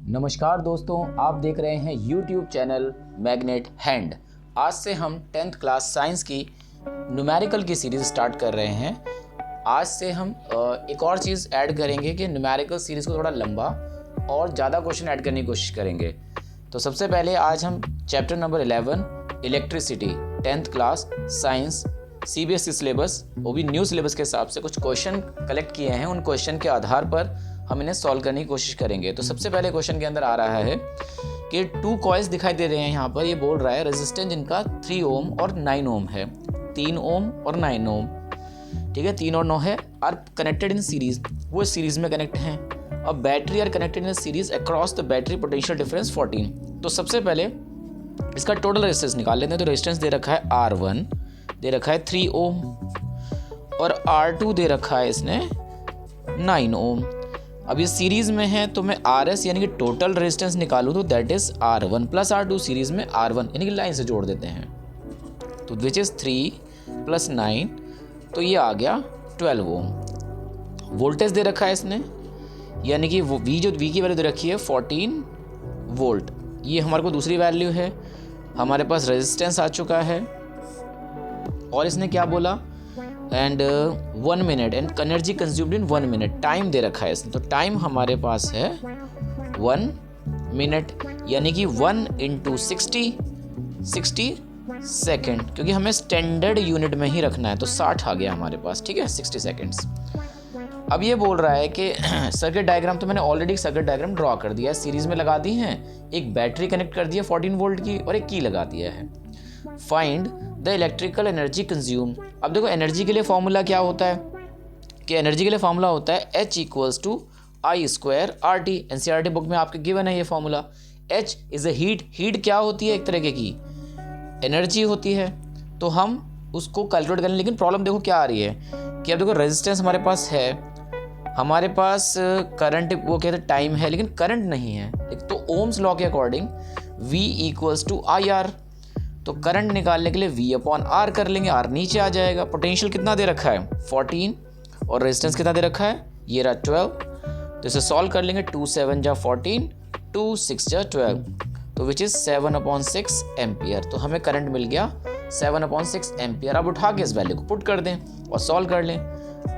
नमस्कार दोस्तों, आप देख रहे हैं YouTube चैनल मैग्नेट हैंड। आज से हम 10th क्लास साइंस की न्यूमेरिकल की सीरीज़ स्टार्ट कर रहे हैं। आज से हम एक और चीज़ ऐड करेंगे कि न्यूमेरिकल सीरीज़ को थोड़ा लंबा और ज़्यादा क्वेश्चन ऐड करने की कोशिश करेंगे। तो सबसे पहले आज हम chapter number 11 electricity 10th class science CBSE syllabus, वो भी न्यू सिलेबस के हिसाब से कुछ क्वेश्चन कलेक्ट किए हैं। उन क्वेश्चन के आधार पर हम इन्हें सॉल्व करने की कोशिश करेंगे। तो सबसे पहले क्वेश्चन के अंदर आ रहा है कि 2 कॉइल्स दिखाई दे रहे हैं। यहाँ पर ये बोल रहा है रेजिस्टेंस जिनका 3 ओम और 9 ओम है, 3 ओम और 9 ओम, ठीक है, 3 और 9 है, आर कनेक्टेड इन सीरीज, वो सीरीज में कनेक्ट हैं। अब battery are connected in series across the battery potential difference 14। तो सबसे पहले इसका टोटल रेजिस्टेंस निकाल लेते हैं। तो रेजिस्टेंस दे रखा है R1, दे रखा है 3 ओम, और R2 दे रखा है इसने 9 ओम। अब ये सीरीज में है तो मैं RS यानी कि टोटल रेजिस्टेंस निकालूँ तो that is R1 plus R2, series में R1 यानी कि लाइन से जोड़ देते हैं। तो विच इज 3 + 9, तो ये आ गया 12 ओम। वोल्टेज दे रखा है इसने, यानी कि V की वैल्यू दे रखी है 14 वोल्ट। ये हमारे को दूसरी वैल्यू है। हमारे पास रेजिस्टेंस आ चुका है और इसने क्या बोला, and 1 minute and energy consumed in 1 minute. Time दे रखा है इसने, तो टाइम हमारे पास है 1 मिनट, यानी कि 1 × 60 सेकेंड, क्योंकि हमें स्टैंडर्ड यूनिट में ही रखना है। तो 60 आ गया हमारे पास, ठीक है, 60 सेकेंड्स। अब ये बोल रहा है कि सर्किट डायग्राम, तो मैंने ऑलरेडी सर्किट डायग्राम ड्रॉ कर दिया है, सीरीज में लगा दी है, एक बैटरी कनेक्ट कर दिया 14 वोल्ट की और एक की लगा दिया है। Find the electrical energy consume. अब देखो एनर्जी के लिए फॉर्मूला क्या होता है कि एनर्जी के लिए फॉर्मूला होता है H = I² RT। NCERT book में आपके गिवन है ये formula. H is a heat. Heat क्या होती है? एक तरह की एनर्जी होती है। तो हम उसको कैलकुलेट करें, लेकिन प्रॉब्लम देखो क्या आ रही है कि अब देखो रेजिस्टेंस हमारे पास है, हमारे पास करंट, वो कहते हैं टाइम है, लेकिन करंट नहीं है। तो ओम्स लॉ के अकॉर्डिंग V = IR, तो करंट निकालने के लिए V/R कर लेंगे, R नीचे आ जाएगा। पोटेंशियल कितना दे रखा है 14 और रेजिस्टेंस कितना दे रखा है, ये रहा 12। तो इसे सॉल्व कर लेंगे, 2 × 7 = 14, 2 × 6 = 12, तो विच इज 7/6 एम्पियर। तो हमें करंट मिल गया 7/6 एम्पियर। अब उठा के इस वैल्यू को पुट कर दें और सॉल्व कर लें।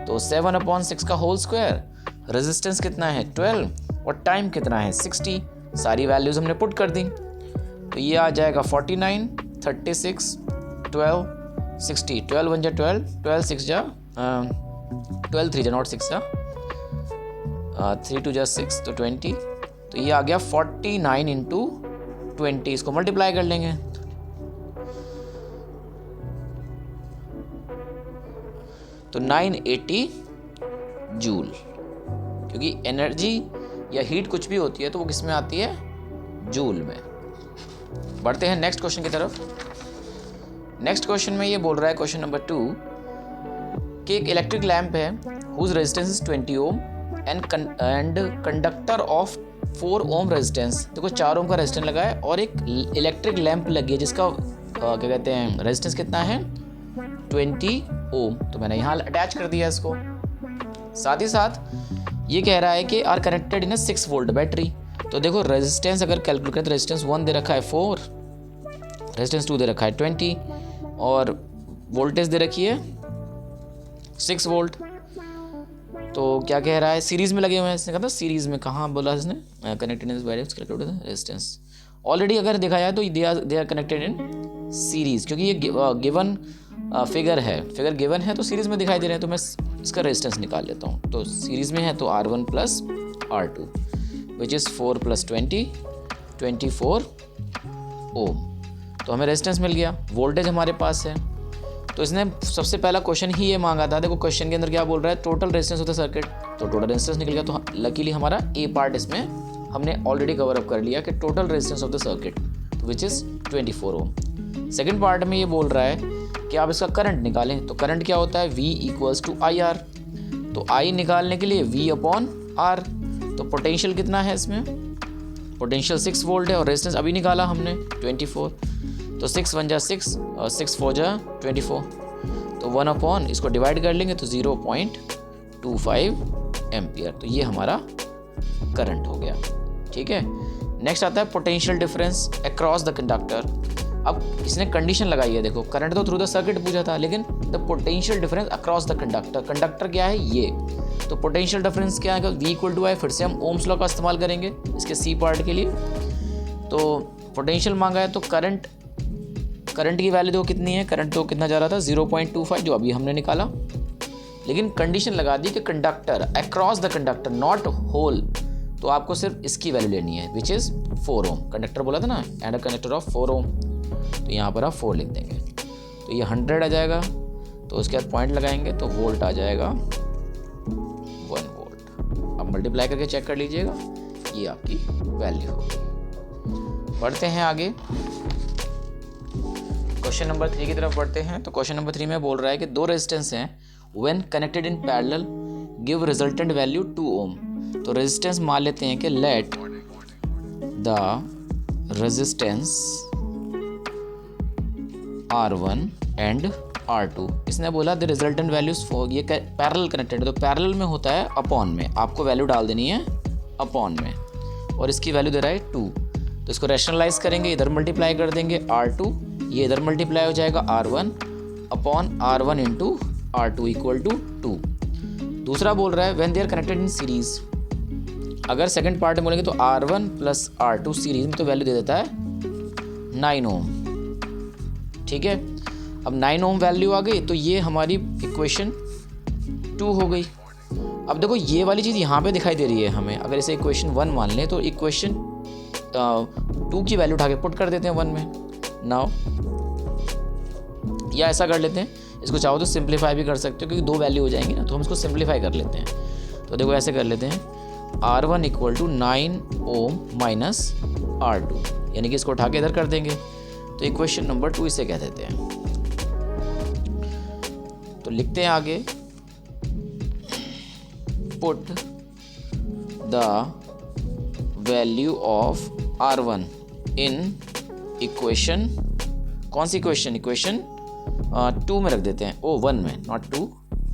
तो 7/6 का होल स्क्वायर, रेजिस्टेंस कितना है 12 और टाइम कितना है 60। सारी वैल्यूज हमने पुट कर दी, तो ये आ जाएगा 49, 36, 12, 60, 12 × 1 = 12, 12 × 6 = 12, 3 × 0 6 3 × 2 = 6, तो 20। तो ये आ गया 49 × 20, इसको मल्टीप्लाई कर लेंगे तो 980 जूल, क्योंकि एनर्जी या हीट कुछ भी होती है तो वो किस में आती है, जूल में। बढ़ते हैं नेक्स्ट क्वेश्चन की तरफ। नेक्स्ट क्वेश्चन में ये बोल रहा है, क्वेश्चन नंबर 2, कि एक इलेक्ट्रिक लैंप है whose resistance is 20 ohm and conductor of 4 ohm resistance. देखो 4 ओम का रेजिस्टेंस लगा है और एक इलेक्ट्रिक लैंप लगी है जिसका क्या कहते हैं, रेजिस्टेंस कितना है 20 ओम। तो मैंने यहाँ अटैच कर दिया इसको। साथ ही साथ ये कह रहा है कि are connected in 6 volt battery. तो देखो रेजिस्टेंस अगर कैलकुलेट करें तो रेजिस्टेंस 1 दे रखा है 4, रेजिस्टेंस 2 दे रखा है 20 और वोल्टेज दे रखी है 6 वोल्ट। तो क्या कह रहा है, सीरीज में लगे हुए हैं। इसने कहा था सीरीज में, कहाँ बोला इसने, कनेक्टेड इन रेजिस्टेंस। ऑलरेडी अगर देखा जाए तो they are connected in series, क्योंकि ये गिवन फिगर है, फिगर गिवन है तो सीरीज में दिखाई दे रहे हैं। तो मैं इसका रेजिस्टेंस निकाल लेता हूँ। तो सीरीज में है तो R1 + R2 विच इज़ 4 + 20, 24 ओम। तो हमें रेजिस्टेंस मिल गया। वोल्टेज हमारे पास है। तो इसने सबसे पहला क्वेश्चन ही ये मांगा था। देखो क्वेश्चन के अंदर क्या बोल रहा है, total resistance of the circuit. तो टोटल रेजिस्टेंस निकल गया। तो लकीली हमारा ए पार्ट इसमें हमने ऑलरेडी कवर अप कर लिया कि total resistance of the circuit, which is 24 ohm. Second part में ये बोल रहा है कि आप इसका करंट निकालें। तो करंट क्या होता है, V = IR। तो I निकालने के लिए V/R। तो पोटेंशियल कितना है इसमें, पोटेंशियल 6 वोल्ट है और रेजिस्टेंस अभी निकाला हमने 24। तो 6 × 1 = 6 और 6 × 4 = 24। तो 1/, इसको डिवाइड कर लेंगे तो 0.25 एम्पियर। तो ये हमारा करंट हो गया। ठीक है। नेक्स्ट आता है potential difference across the conductor. अब इसने कंडीशन लगाई है, देखो करंट तो थ्रू द सर्किट पूछा था, लेकिन the potential difference across the conductor, conductor क्या है ये, तो पोटेंशियल डिफरेंस क्या है, V = I, फिर से हम ओम्स लॉ का इस्तेमाल करेंगे इसके सी पार्ट के लिए। तो पोटेंशियल मांगा है, तो करंट की वैल्यू तो कितनी है, करंट तो कितना जा रहा था 0.25 जो अभी हमने निकाला, लेकिन कंडीशन लगा दी कि conductor across the conductor not whole, तो आपको सिर्फ इसकी वैल्यू लेनी है विच इज़ 4 ओम। कंडक्टर बोला था ना, एंड अ कंडक्टर ऑफ 4 ओम, तो यहाँ पर आप 4 लिख देंगे, तो ये 100 आ जाएगा, तो उसके बाद पॉइंट लगाएंगे तो वोल्ट आ जाएगा 1 वोल्ट। अब मल्टीप्लाई करके चेक कर लीजिएगा, ये आपकी वैल्यू होगी। बढ़ते हैं आगे, क्वेश्चन नंबर 3 की तरफ बढ़ते हैं। तो क्वेश्चन नंबर 3 में बोल रहा है कि दो रेजिस्टेंस हैं, when connected in parallel give resultant value 2 ओम। तो रेजिस्टेंस मान लेते हैं कि let the resistance R1 and R2, इसने बोला द रिजल्टेंट वैल्यूज फॉर, ये पैरेलल कनेक्टेड, तो पैरेलल में होता है अपॉन में, आपको वैल्यू डाल देनी है अपॉन में, और इसकी वैल्यू दे रहा है 2, तो इसको रैशनलाइज करेंगे, इधर मल्टीप्लाई कर देंगे R2, ये इधर मल्टीप्लाई हो जाएगा R1 upon R1 into R2 equal to 2। दूसरा बोल रहा है when they are connected in series, अगर सेकंड पार्ट में बोलेंगे तो R1 प्लस R2 सीरीज में, तो वैल्यू दे देता है 9 ओम, ठीक है। अब 9 ओम वैल्यू आ गई, तो ये हमारी इक्वेशन 2 हो गई। अब देखो ये वाली चीज़ यहाँ पे दिखाई दे रही है हमें, अगर इसे इक्वेशन 1 मान लें तो इक्वेशन 2 की वैल्यू उठा के पुट कर देते हैं 1 में नाउ, या ऐसा कर लेते हैं, इसको चाहो तो सिंप्लीफाई भी कर सकते हो क्योंकि 2 वैल्यू हो जाएंगी ना, तो हम इसको सिंप्लीफाई कर लेते हैं। तो देखो ऐसे कर लेते हैं, R1 equal to 9 Om minus R2, यानी कि इसको उठा के इधर कर देंगे, तो इक्वेशन नंबर 2 इसे कह देते हैं। तो लिखते हैं आगे, put the value of R1 in equation, कौन सी इक्वेशन, इक्वेशन 2 में रख देते हैं, 1 में, नॉट 2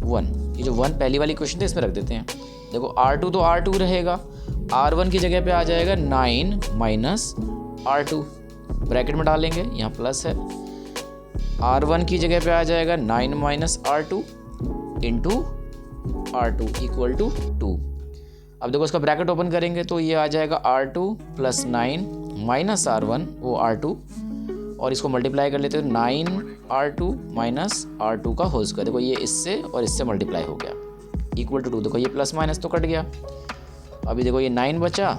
1, ये जो 1 पहली वाली इक्वेशन थी इसमें रख देते हैं। देखो R2 तो R2 रहेगा, R1 की जगह पे आ जाएगा 9 माइनस R2, ब्रैकेट में डालेंगे, यहाँ प्लस है, R1 की जगह पे आ जाएगा 9 minus R2 into R2 equal to 2। अब देखो इसका ब्रैकेट ओपन करेंगे तो ये आ जाएगा R2 प्लस 9 माइनस R1 वो R2, और इसको मल्टीप्लाई कर लेते हैं 9R2 माइनस R2 का होल स्क्वायर, देखो ये इससे और इससे मल्टीप्लाई हो गया इक्वल टू 2, देखो ये प्लस माइनस तो कट गया। अभी देखो ये 9 बचा,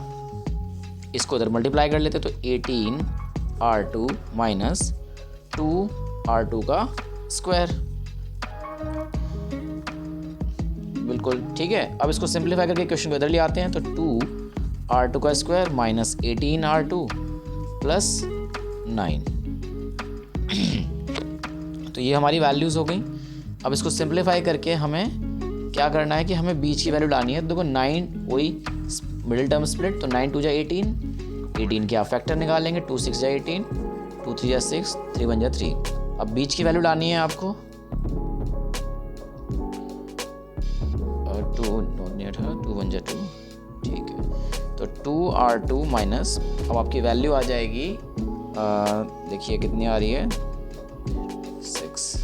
इसको इधर मल्टीप्लाई कर लेते तो 18R2 माइनस 2R2 का स्क्वायर, बिल्कुल ठीक है। अब इसको सिंप्लीफाई करके क्वेश्चन को इधर ले आते हैं, तो 2R2 का स्क्वायर माइनस 18R2 प्लस 9 तो ये हमारी वैल्यूज़ हो गई। अब इसको सिंप्लीफाई करके हमें क्या करना है कि हमें बीच की वैल्यू लानी है, तो देखो 9 वही मिडिल टर्म स्प्लिट, तो 9 2 जा 18 के आप फैक्टर निकालेंगे, 2 6 जा 18, 2 3 जा 6, 3 1 जा 3। अब बीच की वैल्यू लानी है आपको, 2 1 जा 2, ठीक है। तो 2R2 माइनस, अब आपकी वैल्यू आ जाएगी, देखिए कितनी आ रही है, 6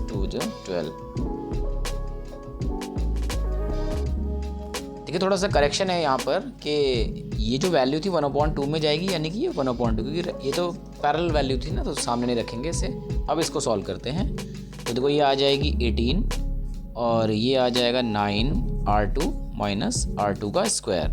2 जा 12। देखिए थोड़ा सा करेक्शन है यहाँ पर कि ये जो वैल्यू थी 1/2 में जाएगी, यानी कि ये 1/2, क्योंकि ये तो पैरेलल वैल्यू थी ना, तो सामने नहीं रखेंगे इसे। अब इसको सॉल्व करते हैं, तो देखो ये आ जाएगी 18 और ये आ जाएगा 9R2 माइनस R2 का स्क्वायर,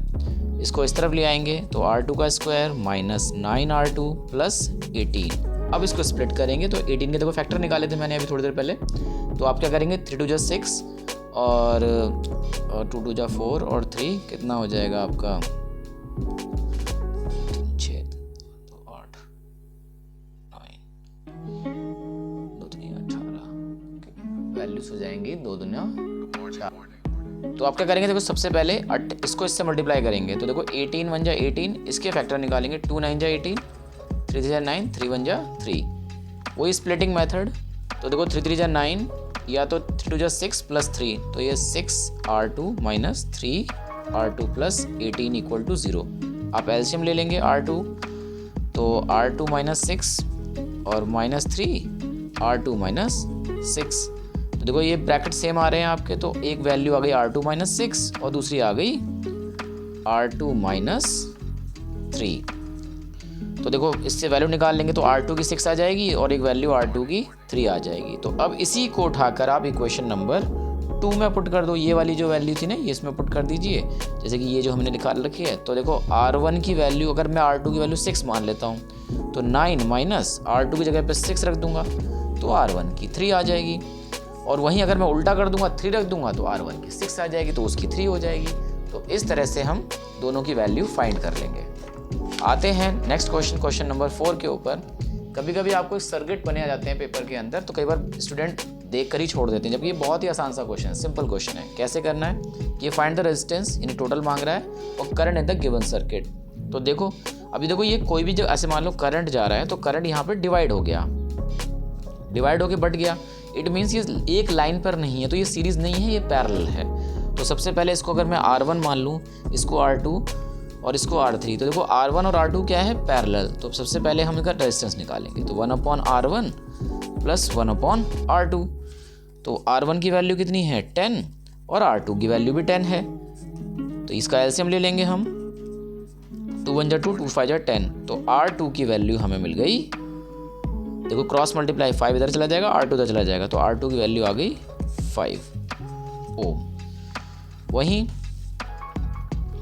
इसको इस तरफ ले आएंगे तो R2 का स्क्वायर माइनस 9R2 प्लस 18। अब इसको स्प्लिट करेंगे तो 18 के देखो फैक्टर निकाले थे मैंने अभी थोड़ी देर पहले, तो आप क्या करेंगे 3 2 जा 6 और 2 2 जा 4 और 3 कितना हो जाएगा आपका 6 तो 8 9 2 3 18 वैल्यूज हो जाएंगी 2 दूना 4। तो आप क्या करेंगे देखो सबसे पहले इसको इससे मल्टीप्लाई करेंगे, तो देखो 18 1 जा 18, इसके फैक्टर निकालेंगे, 2 9 जा 18, 3 3 जा 9, 3 1 जा 3, वही स्प्लिटिंग मेथड। तो देखो 3 3 जा 9 या तो 3 2 जा 6 प्लस 3, तो ये 6R2 minus 3 R2 plus 18 equal to 0। आप एलसीएम ले लेंगे R2, तो R2 माइनस 6 और माइनस 3 R2 माइनस 6। तो देखो ये ब्रैकेट सेम आ रहे हैं आपके, तो एक वैल्यू आ गई R2 माइनस 6 और दूसरी आ गई R2 माइनस 3। तो देखो इससे वैल्यू निकाल लेंगे तो R2 की 6 आ जाएगी और एक वैल्यू R2 की 3 आ जाएगी। तो अब इसी को उठाकर आप इक्वेशन नंबर 2 में पुट कर दो। ये वाली जो वैल्यू थी ना ये इसमें पुट कर दीजिए, जैसे कि ये जो हमने निकाल रखी है। तो देखो R1 की वैल्यू अगर मैं R2 की वैल्यू 6 मान लेता हूँ तो 9 माइनस R2 की जगह पे 6 रख दूंगा तो R1 की 3 आ जाएगी। और वहीं अगर मैं उल्टा कर दूंगा 3 रख दूंगा तो R1 की 6 आ जाएगी, तो उसकी 3 हो जाएगी। तो इस तरह से हम दोनों की वैल्यू फाइंड कर लेंगे। आते हैं नेक्स्ट क्वेश्चन, क्वेश्चन नंबर 4 के ऊपर। कभी कभी आपको एक सर्किट बने आ जाते हैं पेपर के अंदर, तो कई बार स्टूडेंट देख कर ही छोड़ देते हैं, जबकि ये बहुत ही आसान सा क्वेश्चन है, सिंपल क्वेश्चन है। कैसे करना है कि फाइंड द रेजिस्टेंस यानी टोटल मांग रहा है और current in the given circuit. तो देखो अभी देखो ये कोई भी जब ऐसे मान लो करंट जा रहा है तो करंट यहाँ पर डिवाइड हो गया, डिवाइड होके बढ़ गया। इट मीन्स ये एक लाइन पर नहीं है, तो ये सीरीज नहीं है, ये पैरेलल है। तो सबसे पहले इसको अगर मैं R1 मान लूँ, इसको R2 और इसको R3, तो देखो R1 और R2 क्या है, पैरेलल। तो सबसे पहले हम इनका रेजिस्टेंस निकालेंगे, तो 1/R1 प्लस 1/R2। तो R1 की वैल्यू कितनी है 10 और R2 की वैल्यू भी 10 है, तो इसका एलसीएम ले लेंगे हम। 2 1 2 2 5 10, तो R2 की वैल्यू हमें मिल गई, देखो क्रॉस मल्टीप्लाई 5 इधर चला जाएगा, R2 इधर चला जाएगा, तो R2 की वैल्यू आ गई 5 ओम। वहीं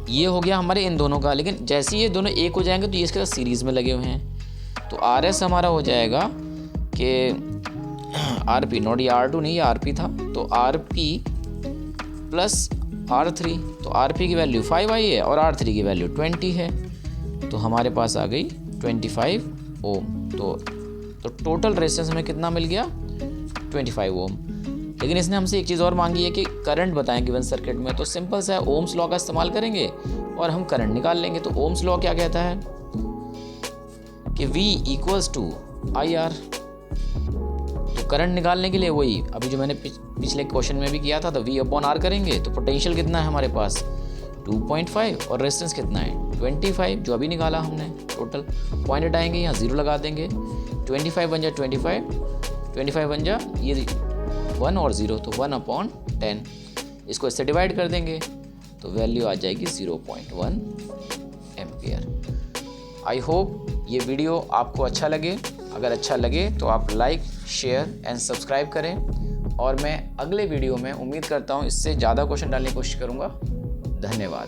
ये हो गया हमारे इन दोनों का, लेकिन जैसे ये दोनों एक हो जाएंगे तो ये इसके साथ सीरीज़ में लगे हुए हैं। तो RS हमारा हो जाएगा कि RP, नॉट ये R2 नहीं, ये RP था, तो RP प्लस R3, तो RP की वैल्यू 5 आई है और R3 की वैल्यू 20 है, तो हमारे पास आ गई 25 ओम। तो टोटल रेजिस्टेंस हमें कितना मिल गया 25 ओम। लेकिन इसने हमसे एक चीज़ और मांगी है कि करंट बताएं गिवन सर्किट में, तो सिंपल सा है, ओम्स लॉ का इस्तेमाल करेंगे और हम करंट निकाल लेंगे। तो ओम्स लॉ क्या कहता है कि V इक्वल्स टू IR। तो करंट निकालने के लिए वही अभी जो मैंने पिछले क्वेश्चन में भी किया था, तो V/R करेंगे। तो पोटेंशियल कितना है हमारे पास 2.5 और रेजिस्टेंस कितना है 25, जो अभी निकाला हमने। टोटल पॉइंट हटाएंगे, यहाँ 0 लगा देंगे, 25 बन जा 25 बन जा ये 1 और 0, तो 1/10। इसको इससे डिवाइड कर देंगे तो वैल्यू आ जाएगी 0.1 एम्पियर। आई होप ये वीडियो आपको अच्छा लगे। अगर अच्छा लगे तो आप लाइक, शेयर एंड सब्सक्राइब करें, और मैं अगले वीडियो में उम्मीद करता हूँ इससे ज़्यादा क्वेश्चन डालने की कोशिश करूँगा। धन्यवाद।